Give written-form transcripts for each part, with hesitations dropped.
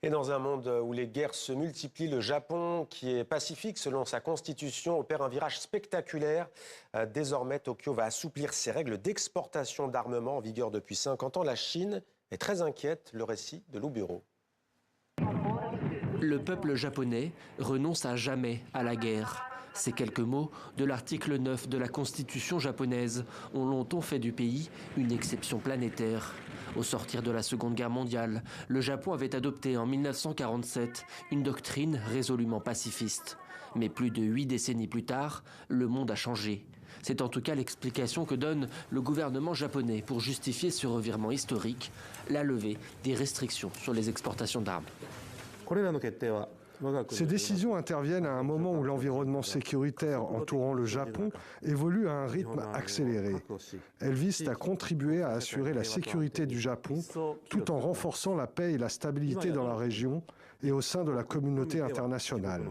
Et dans un monde où les guerres se multiplient, le Japon, qui est pacifique selon sa constitution, opère un virage spectaculaire. Désormais, Tokyo va assouplir ses règles d'exportation d'armement en vigueur depuis 50 ans. La Chine est très inquiète. Le récit de Lou Bureau. Le peuple japonais renonce à jamais à la guerre. Ces quelques mots de l'article 9 de la Constitution japonaise ont longtemps fait du pays une exception planétaire. Au sortir de la Seconde Guerre mondiale, le Japon avait adopté en 1947 une doctrine résolument pacifiste. Mais plus de 8 décennies plus tard, le monde a changé. C'est en tout cas l'explication que donne le gouvernement japonais pour justifier ce revirement historique, la levée des restrictions sur les exportations d'armes. Ces décisions interviennent à un moment où l'environnement sécuritaire entourant le Japon évolue à un rythme accéléré. Elles visent à contribuer à assurer la sécurité du Japon tout en renforçant la paix et la stabilité dans la région et au sein de la communauté internationale.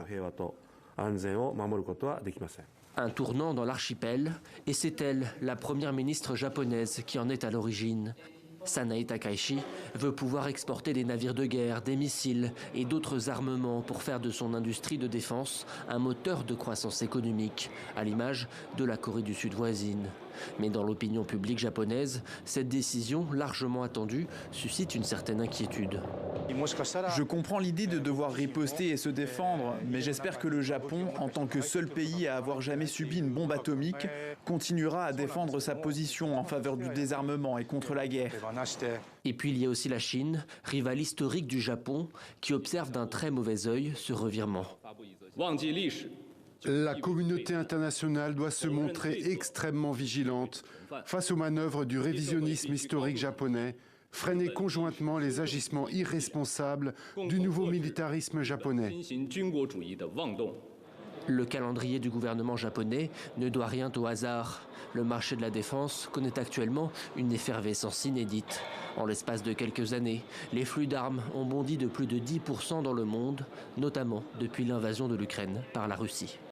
Un tournant dans l'archipel, et c'est elle, la première ministre japonaise, qui en est à l'origine. Sanae Takaichi veut pouvoir exporter des navires de guerre, des missiles et d'autres armements pour faire de son industrie de défense un moteur de croissance économique, à l'image de la Corée du Sud voisine. Mais dans l'opinion publique japonaise, cette décision, largement attendue, suscite une certaine inquiétude. Je comprends l'idée de devoir riposter et se défendre, mais j'espère que le Japon, en tant que seul pays à avoir jamais subi une bombe atomique, continuera à défendre sa position en faveur du désarmement et contre la guerre. Et puis il y a aussi la Chine, rivale historique du Japon, qui observe d'un très mauvais œil ce revirement. La communauté internationale doit se montrer extrêmement vigilante face aux manœuvres du révisionnisme historique japonais, freiner conjointement les agissements irresponsables du nouveau militarisme japonais. Le calendrier du gouvernement japonais ne doit rien au hasard. Le marché de la défense connaît actuellement une effervescence inédite. En l'espace de quelques années, les flux d'armes ont bondi de plus de 10% dans le monde, notamment depuis l'invasion de l'Ukraine par la Russie.